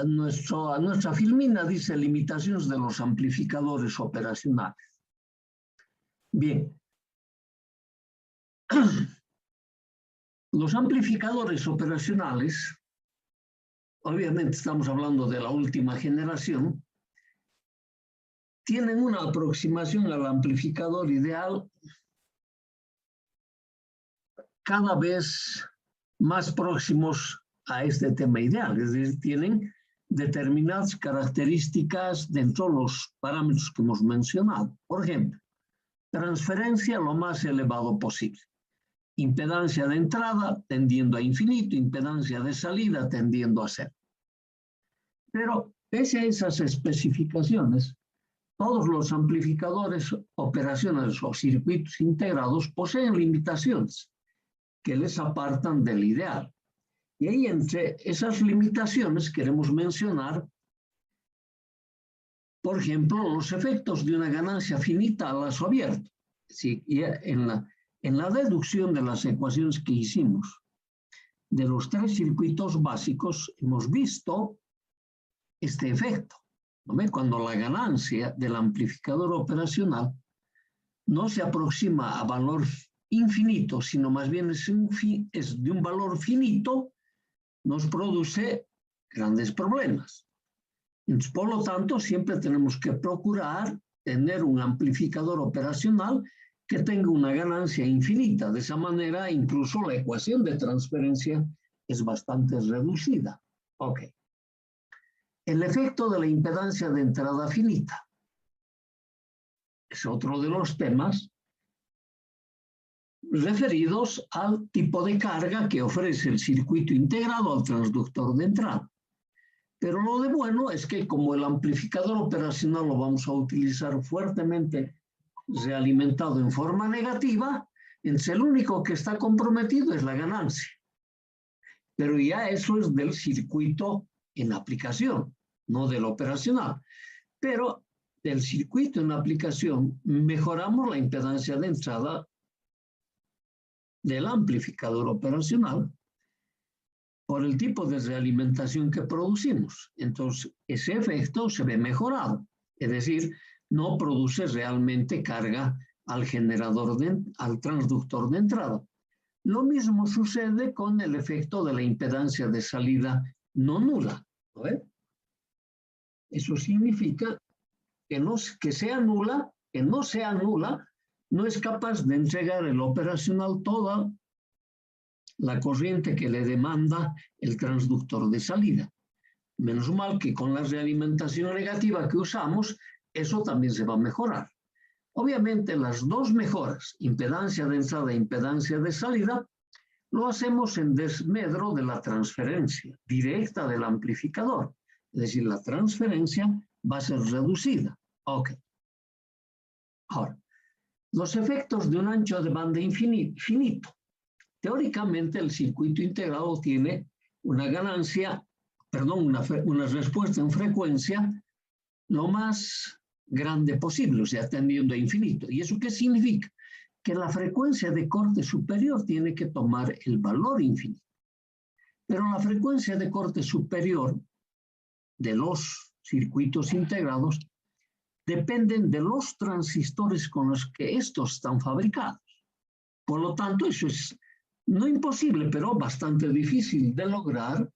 nuestra filmina dice limitaciones de los amplificadores operacionales. Bien. Los amplificadores operacionales, obviamente estamos hablando de la última generación, tienen una aproximación al amplificador ideal cada vez más próximos a este tema ideal, es decir, tienen determinadas características dentro de los parámetros que hemos mencionado. Por ejemplo, transferencia lo más elevado posible. Impedancia de entrada tendiendo a infinito, impedancia de salida tendiendo a cero. Pero pese a esas especificaciones, todos los amplificadores operacionales o circuitos integrados poseen limitaciones que les apartan del ideal. Y ahí entre esas limitaciones queremos mencionar, por ejemplo, los efectos de una ganancia finita a lazo abierto. Sí, en la deducción de las ecuaciones que hicimos de los tres circuitos básicos hemos visto este efecto, ¿no? Cuando la ganancia del amplificador operacional no se aproxima a valor infinito, sino más bien es de un valor finito, nos produce grandes problemas. Entonces, por lo tanto, siempre tenemos que procurar tener un amplificador operacional que tenga una ganancia infinita. De esa manera, incluso la ecuación de transferencia es bastante reducida. Ok. El efecto de la impedancia de entrada finita es otro de los temas referidos al tipo de carga que ofrece el circuito integrado al transductor de entrada. Pero lo de bueno es que como el amplificador operacional lo vamos a utilizar fuertemente realimentado en forma negativa, entonces el único que está comprometido es la ganancia. Pero ya eso es del circuito en aplicación, no del operacional. Pero del circuito en aplicación mejoramos la impedancia de entrada del amplificador operacional por el tipo de realimentación que producimos. Entonces, ese efecto se ve mejorado. Es decir, no produce realmente carga al al transductor de entrada. Lo mismo sucede con el efecto de la impedancia de salida no nula. ¿No ve? Eso significa que sea nula, que no sea nula, no es capaz de entregar el operacional toda la corriente que le demanda el transductor de salida. Menos mal que con la realimentación negativa que usamos, eso también se va a mejorar. Obviamente las dos mejoras, impedancia de entrada e impedancia de salida, lo hacemos en desmedro de la transferencia directa del amplificador. Es decir, la transferencia va a ser reducida. Ok. Ahora, los efectos de un ancho de banda finito. Teóricamente, el circuito integrado tiene una ganancia, una respuesta en frecuencia lo más grande posible, o sea, tendiendo a infinito. ¿Y eso qué significa? Que la frecuencia de corte superior tiene que tomar el valor infinito. Pero la frecuencia de corte superior de los circuitos integrados dependen de los transistores con los que estos están fabricados. Por lo tanto, eso es no imposible, pero bastante difícil de lograr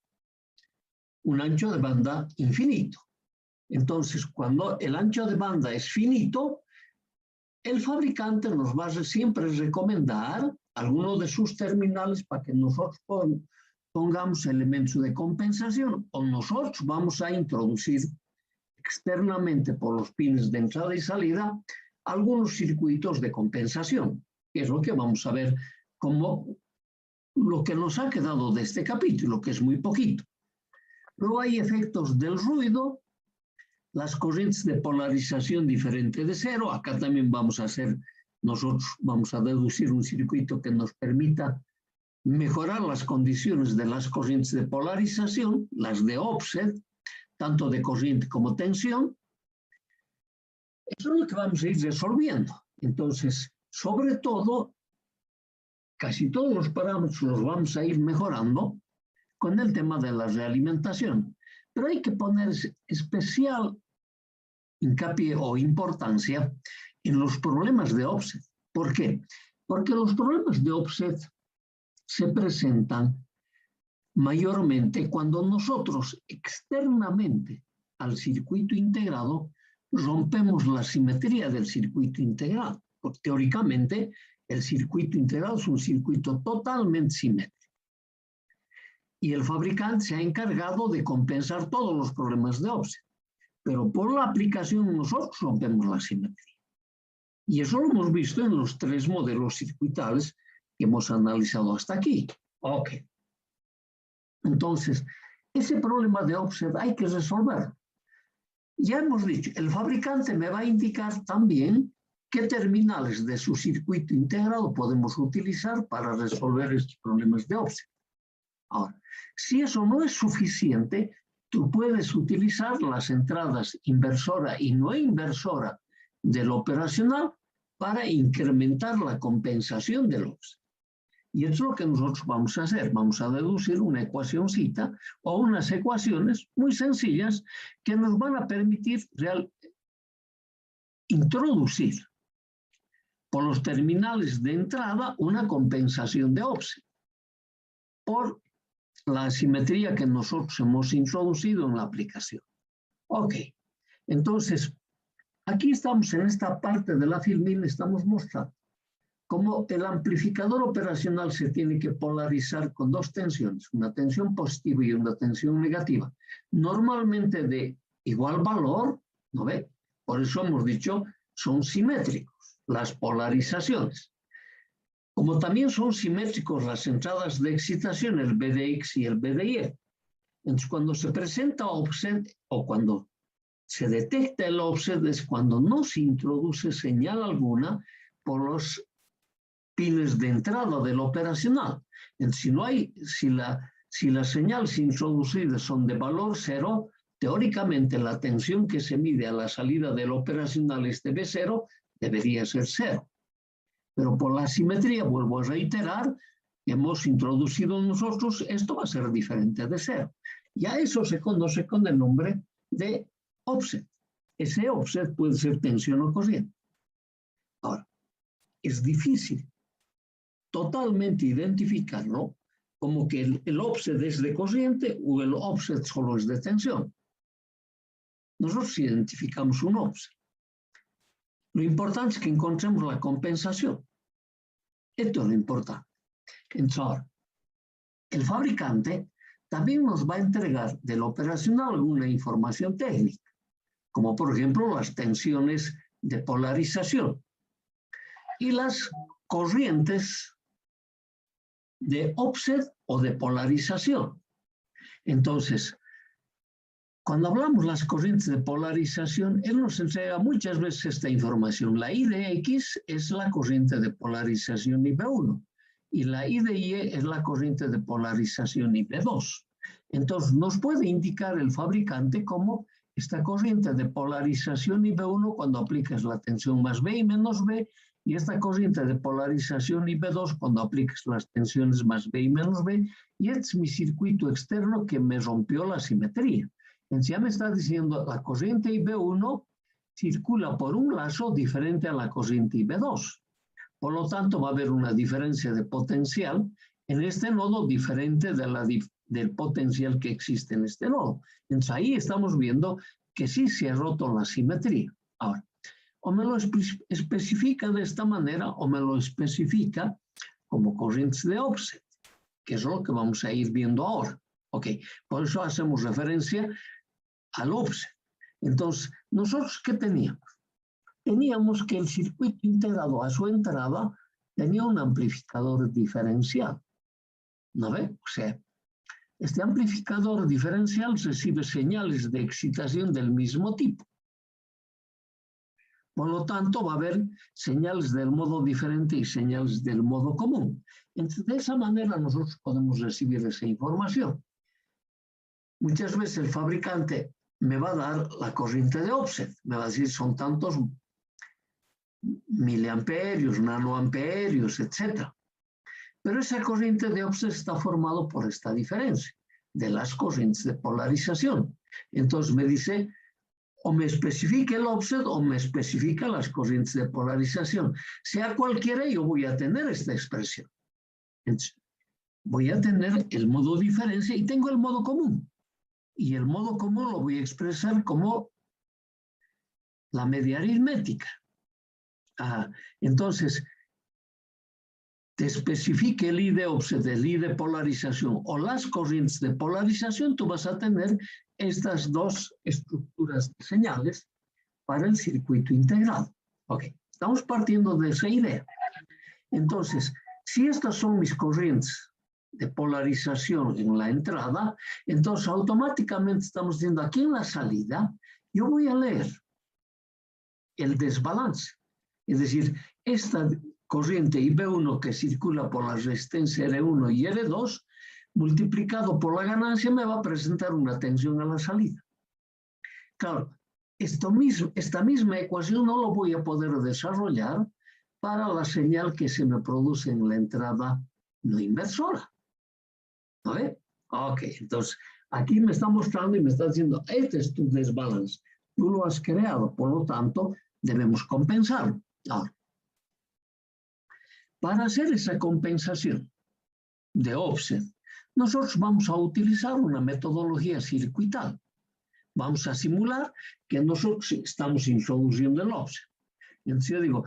un ancho de banda infinito. Entonces, cuando el ancho de banda es finito, el fabricante nos va a siempre recomendar alguno de sus terminales para que nosotros pongamos elementos de compensación, o nosotros vamos a introducir externamente por los pines de entrada y salida algunos circuitos de compensación, que es lo que vamos a ver como lo que nos ha quedado de este capítulo, que es muy poquito. Luego hay efectos del ruido, las corrientes de polarización diferente de cero. Acá también nosotros vamos a deducir un circuito que nos permita mejorar las condiciones de las corrientes de polarización, las de offset, tanto de corriente como tensión. Eso es lo que vamos a ir resolviendo. Entonces, sobre todo, casi todos los parámetros los vamos a ir mejorando con el tema de la realimentación. Pero hay que poner especial hincapié o importancia en los problemas de offset. ¿Por qué? Porque los problemas de offset se presentan mayormente cuando nosotros externamente al circuito integrado rompemos la simetría del circuito integrado. Porque teóricamente el circuito integrado es un circuito totalmente simétrico. Y el fabricante se ha encargado de compensar todos los problemas de offset. Pero por la aplicación nosotros rompemos la simetría. Y eso lo hemos visto en los 3 modelos circuitales que hemos analizado hasta aquí. Ok. Entonces, ese problema de offset hay que resolverlo. Ya hemos dicho, el fabricante me va a indicar también qué terminales de su circuito integrado podemos utilizar para resolver estos problemas de offset. Ahora, si eso no es suficiente, tú puedes utilizar las entradas inversora y no inversora del operacional para incrementar la compensación del offset. Y eso es lo que nosotros vamos a hacer. Vamos a deducir una ecuacióncita o unas ecuaciones muy sencillas que nos van a permitir introducir por los terminales de entrada una compensación de offset por la asimetría que nosotros hemos introducido en la aplicación. Ok, entonces, aquí estamos en esta parte de la filmina, estamos mostrando cómo el amplificador operacional se tiene que polarizar con 2 tensiones, una tensión positiva y una tensión negativa, normalmente de igual valor, ¿no ve? Por eso hemos dicho, son simétricos las polarizaciones. Como también son simétricos las entradas de excitación, el B de X y el B de Y. Entonces, cuando se presenta offset o cuando se detecta el offset es cuando no se introduce señal alguna por los pines de entrada del operacional. Entonces, si las señales introducidas son de valor 0, teóricamente la tensión que se mide a la salida del operacional es de B0, debería ser 0. Pero por la asimetría, vuelvo a reiterar, hemos introducido nosotros, esto va a ser diferente de 0. Y a eso se conoce con el nombre de offset. Ese offset puede ser tensión o corriente. Ahora, es difícil totalmente identificarlo como que el offset es de corriente o el offset solo es de tensión. Nosotros identificamos un offset. Lo importante es que encontremos la compensación. Esto es lo importante. Entonces, ahora, el fabricante también nos va a entregar del operacional alguna información técnica, como por ejemplo las tensiones de polarización y las corrientes de offset o de polarización. Entonces, cuando hablamos de las corrientes de polarización, él nos entrega muchas veces esta información. La I de X es la corriente de polarización IP1 y la I de Y es la corriente de polarización IP2. Entonces, nos puede indicar el fabricante cómo esta corriente de polarización IP1 cuando aplicas la tensión más B y menos B, y esta corriente de polarización IP2 cuando aplicas las tensiones más B y menos B, y este es mi circuito externo que me rompió la simetría. Entonces ya me está diciendo la corriente IB1 circula por un lazo diferente a la corriente IB2. Por lo tanto, va a haber una diferencia de potencial en este nodo diferente del potencial que existe en este nodo. Entonces ahí estamos viendo que sí se ha roto la simetría. Ahora, o me lo especifica de esta manera o me lo especifica como corrientes de offset, que es lo que vamos a ir viendo ahora. Ok, por eso hacemos referencia al offset. Entonces, ¿nosotros qué teníamos? Teníamos que el circuito integrado a su entrada tenía un amplificador diferencial. ¿No ve? O sea, este amplificador diferencial recibe señales de excitación del mismo tipo. Por lo tanto, va a haber señales del modo diferente y señales del modo común. Entonces, de esa manera nosotros podemos recibir esa información. Muchas veces el fabricante me va a dar la corriente de offset. Me va a decir, son tantos miliamperios, nanoamperios, etc. Pero esa corriente de offset está formada por esta diferencia de las corrientes de polarización. Entonces me dice, o me especifica el offset o me especifica las corrientes de polarización. Sea cualquiera, yo voy a tener esta expresión. Entonces, voy a tener el modo diferencia y tengo el modo común. Y el modo común lo voy a expresar como la media aritmética. Entonces, te especifique el I de offset, el I de polarización o las corrientes de polarización, tú vas a tener estas dos estructuras de señales para el circuito integrado. Ok, estamos partiendo de esa idea. Entonces, si estas son mis corrientes de polarización en la entrada, entonces automáticamente estamos diciendo aquí en la salida, yo voy a leer el desbalance. Es decir, esta corriente IB1 que circula por la resistencia R1 y R2, multiplicado por la ganancia, me va a presentar una tensión a la salida. Claro, esta misma ecuación no lo voy a poder desarrollar para la señal que se me produce en la entrada no inversora. ¿No ve? Ok, entonces aquí me está mostrando y me está diciendo, este es tu desbalance. Tú lo has creado, por lo tanto, debemos compensarlo. Ahora, para hacer esa compensación de offset, nosotros vamos a utilizar una metodología circuital. Vamos a simular que nosotros estamos introduciendo el offset. Entonces yo digo,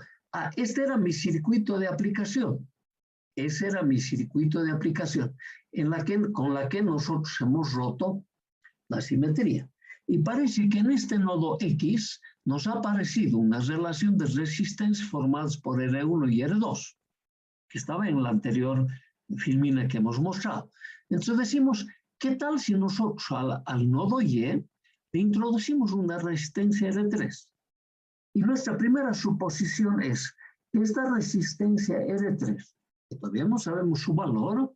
este era mi circuito de aplicación. Ese era mi circuito de aplicación con la que nosotros hemos roto la simetría. Y parece que en este nodo X nos ha aparecido una relación de resistencias formadas por R1 y R2, que estaba en la anterior filmina que hemos mostrado. Entonces decimos, ¿qué tal si nosotros al nodo Y le introducimos una resistencia R3? Y nuestra primera suposición es que esta resistencia R3, que todavía no sabemos su valor,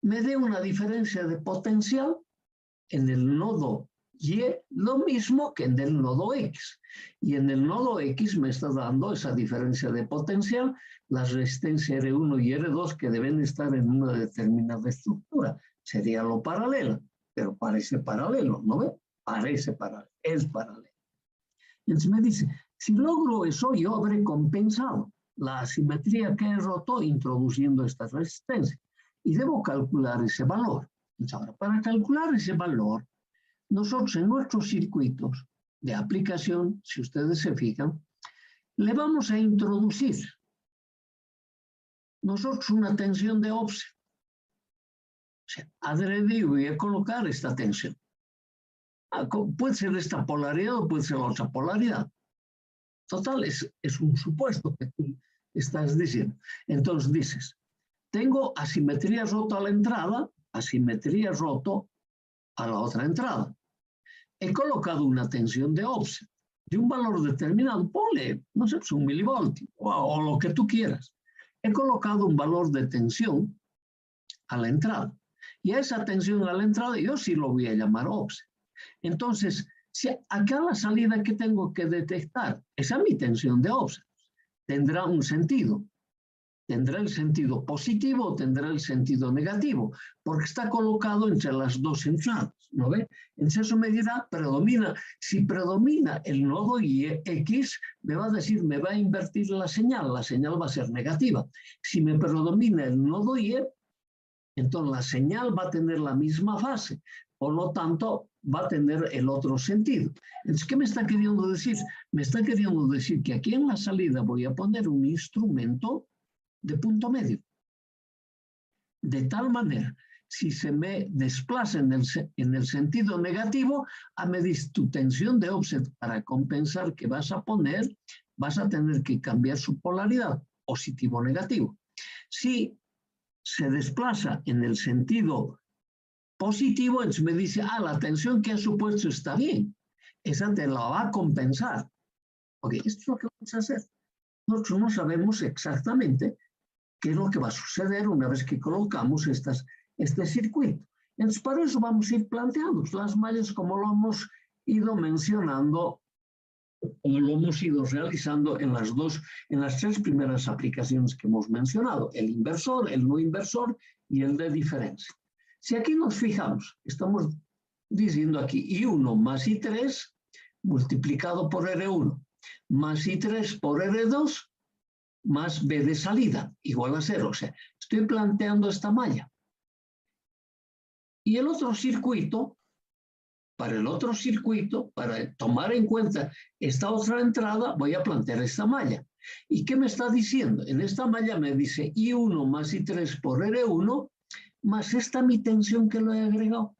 me dé una diferencia de potencial en el nodo Y, lo mismo que en el nodo X. Y en el nodo X me está dando esa diferencia de potencial, las resistencias R1 y R2 que deben estar en una determinada estructura. Sería lo paralelo, pero parece paralelo, ¿no ve? Parece paralelo, es paralelo. Entonces me dice, si logro eso, yo habré compensado la asimetría que he roto introduciendo esta resistencia. Y debo calcular ese valor. Entonces ahora, para calcular ese valor, nosotros en nuestros circuitos de aplicación, si ustedes se fijan, le vamos a introducir nosotros una tensión de offset. O sea, adrede voy a colocar esta tensión. Puede ser esta polaridad o puede ser la otra polaridad. Total, es un supuesto que tú estás diciendo. Entonces dices, tengo asimetría roto a la entrada, asimetría roto a la otra entrada. He colocado una tensión de offset de un valor determinado, ponle, no sé, pues 1 milivoltio o lo que tú quieras. He colocado un valor de tensión a la entrada. Y a esa tensión a la entrada yo sí lo voy a llamar offset. Entonces, si acá la salida que tengo que detectar, esa mi tensión de offset, tendrá un sentido. Tendrá el sentido positivo o tendrá el sentido negativo, porque está colocado entre las dos entradas, ¿no ve? Entonces eso me dirá, si predomina el nodo X, me va a decir, me va a invertir la señal va a ser negativa. Si me predomina el nodo Y, entonces la señal va a tener la misma fase, por lo tanto va a tener el otro sentido. Entonces, ¿qué me está queriendo decir? Me está queriendo decir que aquí en la salida voy a poner un instrumento de punto medio. De tal manera, si se me desplaza en el sentido negativo, me dice tu tensión de offset para compensar que vas a poner, vas a tener que cambiar su polaridad, positivo o negativo. Si se desplaza en el sentido positivo, entonces me dice, la tensión que has supuesto está bien, esa te la va a compensar. Ok, esto es lo que vamos a hacer. Nosotros no sabemos exactamente qué es lo que va a suceder una vez que colocamos este circuito. Entonces, para eso vamos a ir planteando las mallas como lo hemos ido mencionando o lo hemos ido realizando en las tres primeras aplicaciones que hemos mencionado, el inversor, el no inversor y el de diferencia. Si aquí nos fijamos, estamos diciendo aquí I1 más I3 multiplicado por R1 más I3 por R2 más B de salida igual a 0. O sea, estoy planteando esta malla. Y el otro circuito, para tomar en cuenta esta otra entrada, voy a plantear esta malla. ¿Y qué me está diciendo? En esta malla me dice I1 más I3 por R1 más esta mi tensión que lo he agregado.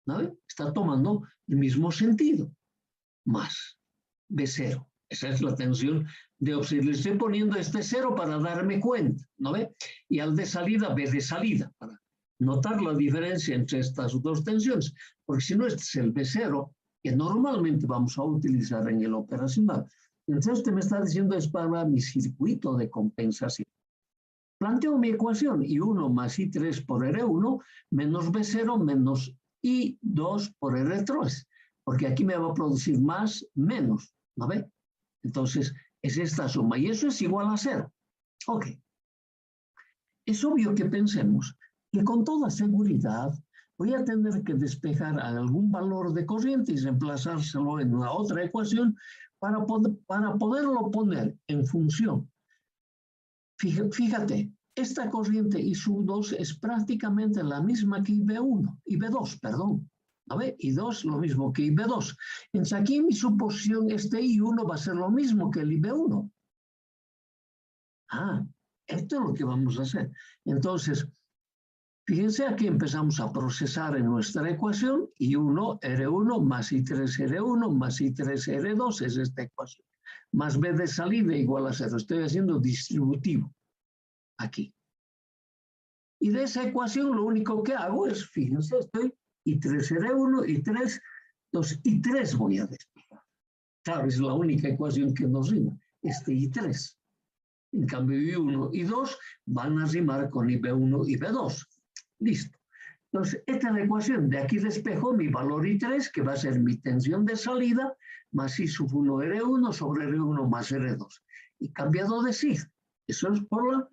¿No? Está tomando el mismo sentido. Más B0. Esa es la tensión de offset. Le estoy poniendo este 0 para darme cuenta, ¿no ve? Y al de salida, B de salida, para notar la diferencia entre estas dos tensiones, porque si no, este es el B0 que normalmente vamos a utilizar en el operacional. Entonces, este me está diciendo es para mi circuito de compensación. Planteo mi ecuación, I1 más I3 por R1 menos B0 menos I2 por R3, porque aquí me va a producir más, menos, ¿no ve? Entonces, es esta suma, y eso es igual a 0. Ok. Es obvio que pensemos que con toda seguridad voy a tener que despejar algún valor de corriente y reemplazárselo en una otra ecuación para poderlo poner en función. Fíjate, esta corriente I sub 2 es prácticamente la misma que IB1, IB2, perdón. ¿No ve? I2 lo mismo que IB2. Entonces aquí en mi suposición este I1 va a ser lo mismo que el IB1. Ah, esto es lo que vamos a hacer. Entonces, fíjense, aquí empezamos a procesar en nuestra ecuación I1 R1 más I3 R1 más I3 R2 es esta ecuación. Más B de salida igual a 0. Estoy haciendo distributivo aquí. Y de esa ecuación lo único que hago es, fíjense, estoy I3 R1, I3, 2, I3 voy a despejar. Claro, es la única ecuación que nos rima, este I3. En cambio, I1 y 2 van a rimar con IB1 y B2. Listo. Entonces, esta es la ecuación. De aquí despejo mi valor I3, que va a ser mi tensión de salida, más I sub 1 R1 sobre R1 más R2. Y cambiado de signo. Eso es por la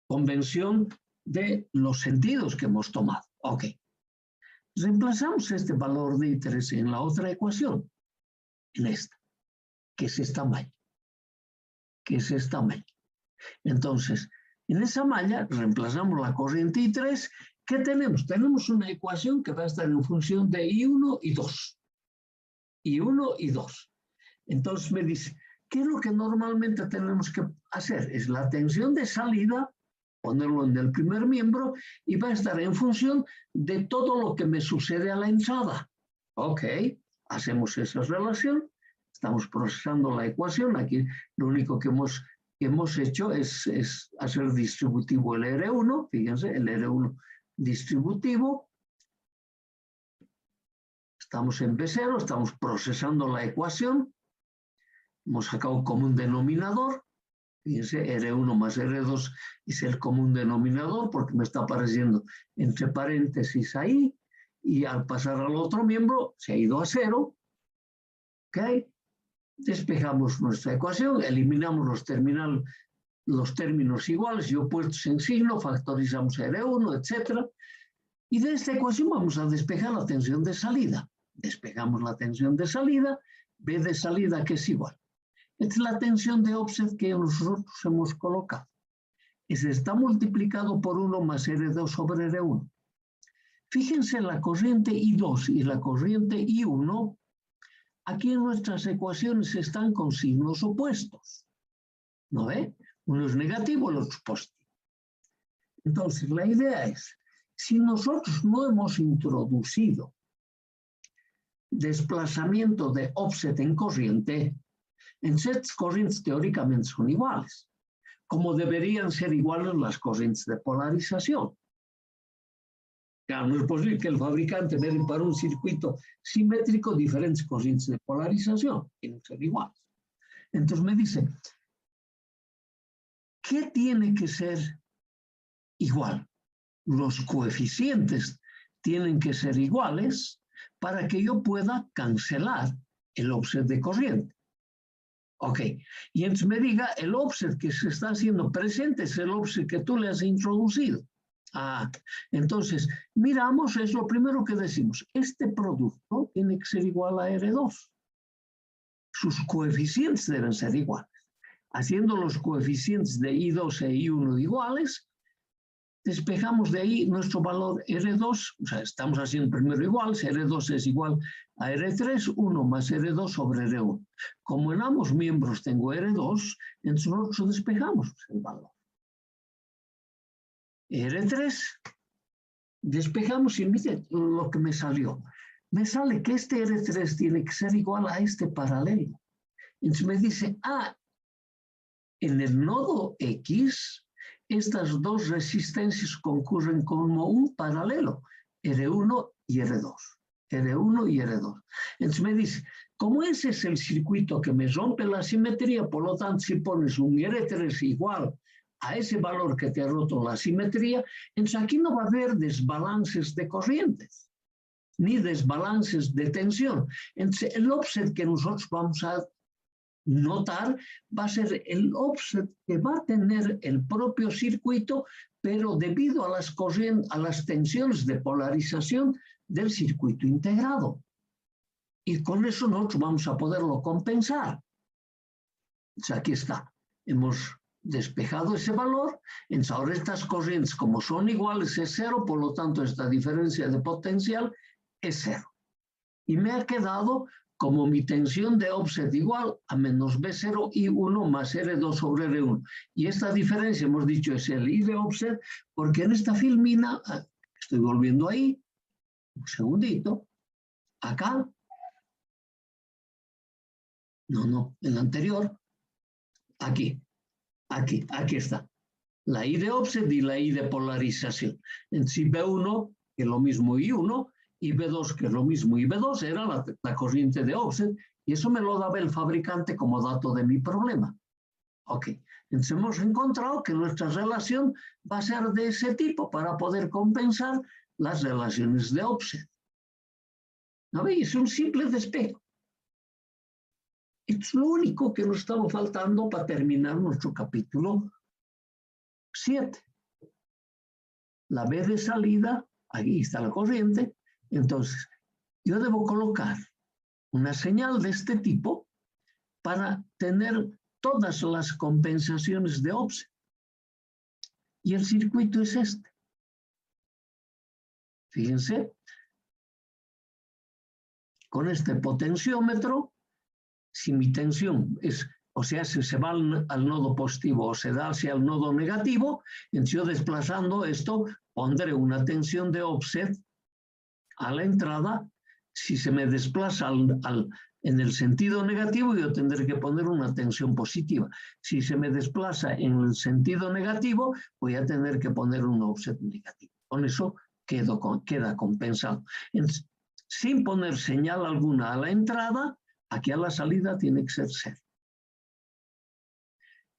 convención de los sentidos que hemos tomado. Ok. Reemplazamos este valor de I3 en la otra ecuación, en esta, que es esta malla. Entonces, en esa malla reemplazamos la corriente I3. ¿Qué tenemos? Tenemos una ecuación que va a estar en función de I1 y 2. I1 y 2. Entonces me dice, ¿qué es lo que normalmente tenemos que hacer? Es la tensión de salida, ponerlo en el primer miembro, y va a estar en función de todo lo que me sucede a la entrada. Ok, hacemos esa relación, estamos procesando la ecuación. Aquí lo único que hemos hecho es hacer distributivo el R1, fíjense, el R1 distributivo. Estamos en B0, estamos procesando la ecuación, hemos sacado un común denominador, fíjense, R1 más R2 es el común denominador porque me está apareciendo entre paréntesis ahí, y al pasar al otro miembro se ha ido a 0, ¿ok? Despejamos nuestra ecuación, eliminamos los términos iguales y opuestos en signo, factorizamos R1, etc. Y de esta ecuación vamos a despejar la tensión de salida. Despejamos la tensión de salida, B de salida que es igual. Esta es la tensión de offset que nosotros hemos colocado. Ese está multiplicado por 1 más R2 sobre R1. Fíjense, la corriente I2 y la corriente I1, aquí en nuestras ecuaciones están con signos opuestos. ¿No ve? Uno es negativo, el otro es positivo. Entonces, la idea es, si nosotros no hemos introducido desplazamiento de offset en corriente, en estas corrientes teóricamente son iguales, como deberían ser iguales las corrientes de polarización. Claro, no es posible que el fabricante dé para un circuito simétrico diferentes corrientes de polarización, tienen que ser iguales. Entonces me dice, ¿qué tiene que ser igual? Los coeficientes tienen que ser iguales para que yo pueda cancelar el offset de corriente. Ok, y entonces me diga, el offset que se está haciendo presente es el offset que tú le has introducido. Entonces, miramos, es lo primero que decimos. Este producto tiene que ser igual a R2. Sus coeficientes deben ser iguales. Haciendo los coeficientes de I2 e I1 iguales, despejamos de ahí nuestro valor R2, o sea, estamos haciendo primero iguales, R2 es igual a R3, 1 más R2 sobre R1. Como en ambos miembros tengo R2, entonces nosotros despejamos el valor. R3, despejamos y miren lo que me salió. Me sale que este R3 tiene que ser igual a este paralelo. Entonces me dice, en el nodo X, estas dos resistencias concurren como un paralelo, R1 y R2. R1 y R2. Entonces me dice, como ese es el circuito que me rompe la simetría, por lo tanto, si pones un R3 igual a ese valor que te ha roto la simetría, entonces aquí no va a haber desbalances de corrientes, ni desbalances de tensión. Entonces el offset que nosotros vamos a notar va a ser el offset que va a tener el propio circuito, pero debido a las tensiones de polarización del circuito integrado. Y con eso nosotros vamos a poderlo compensar. Entonces aquí está. Hemos despejado ese valor. Entonces ahora estas corrientes, como son iguales, es cero, por lo tanto esta diferencia de potencial es cero. Y me ha quedado como mi tensión de offset igual a menos B0 I1 más R2 sobre R1. Y esta diferencia, hemos dicho, es el I de offset, porque en esta filmina, estoy volviendo ahí, un segundito, acá, no, el anterior, aquí está. La I de offset y la I de polarización. En si B1, que es lo mismo I1, y B2, que es lo mismo y B2, era la corriente de offset, y eso me lo daba el fabricante como dato de mi problema. Ok, entonces hemos encontrado que nuestra relación va a ser de ese tipo para poder compensar las relaciones de offset. ¿No veis? Es un simple despejo. Es lo único que nos estaba faltando para terminar nuestro capítulo 7. La B de salida, aquí está la corriente, entonces yo debo colocar una señal de este tipo para tener todas las compensaciones de offset. Y el circuito es este. Fíjense, con este potenciómetro, si mi tensión es, o sea, si se va al nodo positivo o se da hacia el nodo negativo, entonces yo desplazando esto pondré una tensión de offset a la entrada. Si se me desplaza en el sentido negativo, yo tendré que poner una tensión positiva. Si se me desplaza en el sentido negativo, voy a tener que poner un offset negativo. Con eso queda compensado. Entonces, sin poner señal alguna a la entrada, aquí a la salida tiene que ser cero.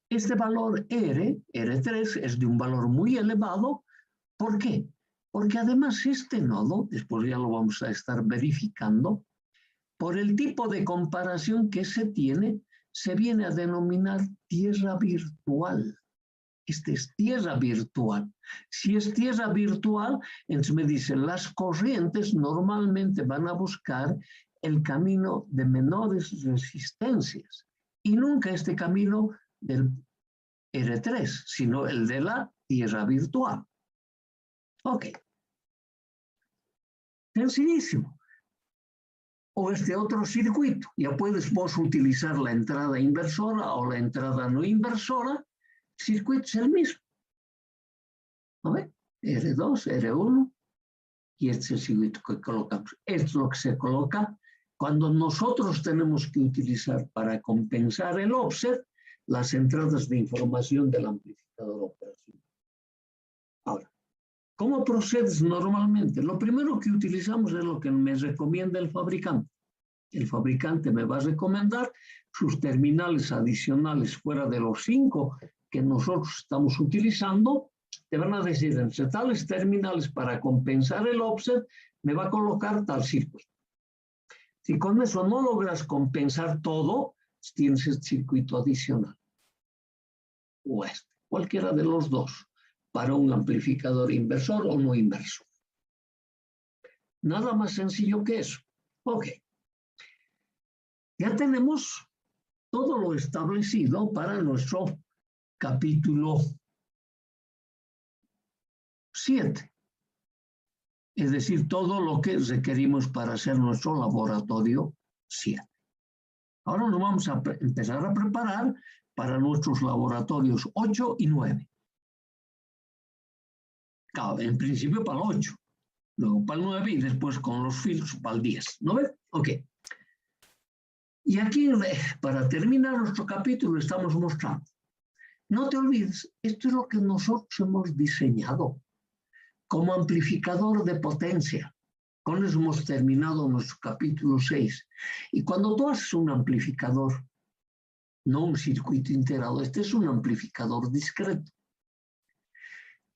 Este valor R3, es de un valor muy elevado. ¿Por qué? Porque además este nodo, después ya lo vamos a estar verificando, por el tipo de comparación que se tiene, se viene a denominar tierra virtual. Este es tierra virtual. Si es tierra virtual, entonces me dicen, las corrientes normalmente van a buscar el camino de menores resistencias y nunca este camino del R3, sino el de la tierra virtual. Ok. Sencillísimo. O este otro circuito. Ya puedes vos utilizar la entrada inversora o la entrada no inversora. El circuito es el mismo. ¿No ve? R2, R1. Y este es el circuito que colocamos. Esto es lo que se coloca cuando nosotros tenemos que utilizar para compensar el offset las entradas de información del amplificador operacional. Ahora, ¿cómo procedes normalmente? Lo primero que utilizamos es lo que me recomienda el fabricante. El fabricante me va a recomendar sus terminales adicionales fuera de los 5 que nosotros estamos utilizando. Te van a decir, entre tales terminales para compensar el offset, me va a colocar tal circuito. Si con eso no logras compensar todo, tienes el circuito adicional. O este, cualquiera de los dos. para un amplificador inversor o no inversor. Nada más sencillo que eso. Ok. Ya tenemos todo lo establecido para nuestro capítulo 7. Es decir, todo lo que requerimos para hacer nuestro laboratorio 7. Ahora nos vamos a empezar a preparar para nuestros laboratorios 8 y 9. Claro, en principio para el 8, luego para el 9 y después con los filtros para el 10. ¿No ves? Ok. Y aquí, para terminar nuestro capítulo, estamos mostrando. No te olvides, esto es lo que nosotros hemos diseñado como amplificador de potencia. Con eso hemos terminado nuestro capítulo 6. Y cuando tú haces un amplificador, no un circuito integrado, este es un amplificador discreto.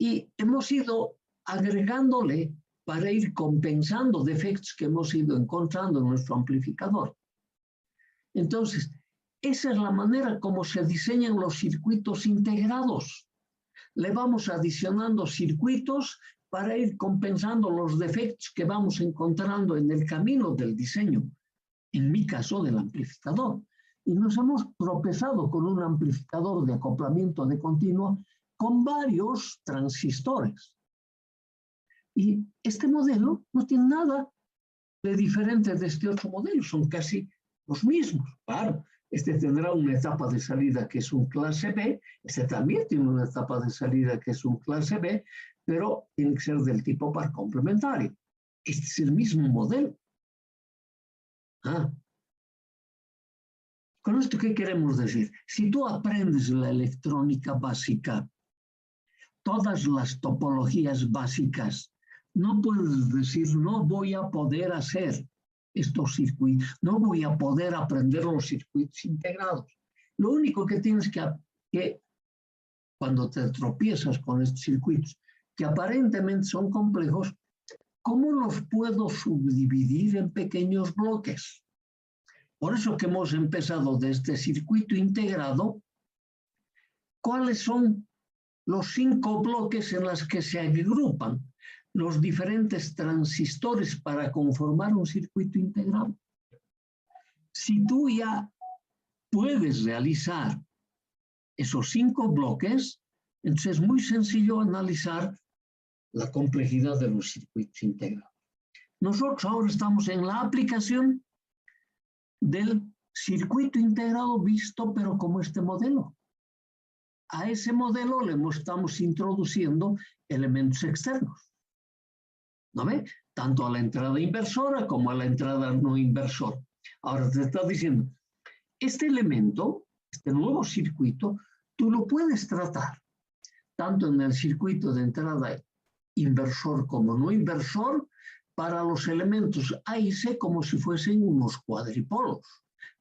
Y hemos ido agregándole para ir compensando defectos que hemos ido encontrando en nuestro amplificador. Entonces, esa es la manera como se diseñan los circuitos integrados. Le vamos adicionando circuitos para ir compensando los defectos que vamos encontrando en el camino del diseño, en mi caso del amplificador. Y nos hemos tropezado con un amplificador de acoplamiento de continuo con varios transistores. Y este modelo no tiene nada de diferente de este otro modelo, son casi los mismos. Claro, este tendrá una etapa de salida que es un clase B, este también tiene una etapa de salida que es un clase B, pero tiene que ser del tipo par complementario. Este es el mismo modelo. ¿Con esto qué queremos decir? Si tú aprendes la electrónica básica, todas las topologías básicas, no puedes decir, no voy a poder hacer estos circuitos, no voy a poder aprender los circuitos integrados. Lo único que tienes que cuando te tropiezas con estos circuitos, que aparentemente son complejos, ¿cómo los puedo subdividir en pequeños bloques? Por eso que hemos empezado de este circuito integrado, ¿cuáles son los 5 bloques en los que se agrupan los diferentes transistores para conformar un circuito integrado? Si tú ya puedes realizar esos 5 bloques, entonces es muy sencillo analizar la complejidad de los circuitos integrados. Nosotros ahora estamos en la aplicación del circuito integrado visto, pero como este modelo. A ese modelo le estamos introduciendo elementos externos. ¿No ve? Tanto a la entrada inversora como a la entrada no inversora. Ahora te está diciendo, este elemento, este nuevo circuito, tú lo puedes tratar tanto en el circuito de entrada inversor como no inversor para los elementos A y C como si fuesen unos cuadripolos.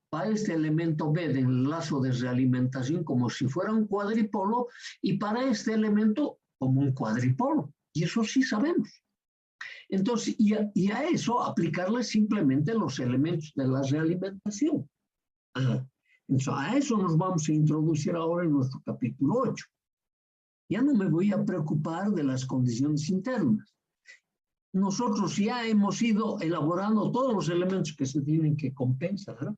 Para este elemento B del enlace de realimentación como si fuera un cuadripolo y para este elemento como un cuadripolo. Y eso sí sabemos. Entonces, y a eso aplicarle simplemente los elementos de la realimentación. Entonces, a eso nos vamos a introducir ahora en nuestro capítulo 8. Ya no me voy a preocupar de las condiciones internas. Nosotros ya hemos ido elaborando todos los elementos que se tienen que compensar, ¿no?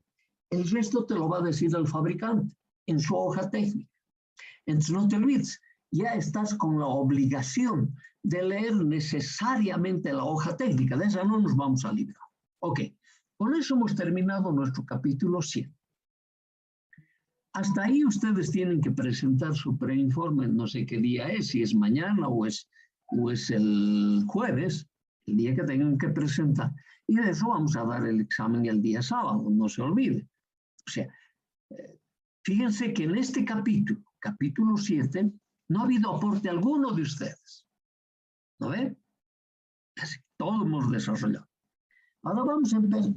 El resto te lo va a decir el fabricante en su hoja técnica. Entonces no te olvides, ya estás con la obligación de leer necesariamente la hoja técnica. De esa no nos vamos a librar. Ok, con eso hemos terminado nuestro capítulo 7. Hasta ahí ustedes tienen que presentar su preinforme, no sé qué día es, si es mañana o es el jueves, el día que tengan que presentar. Y de eso vamos a dar el examen el día sábado, no se olvide. O sea, fíjense que en este capítulo 7, no ha habido aporte alguno de ustedes. ¿No ven? Todo hemos desarrollado. Ahora vamos a empezar.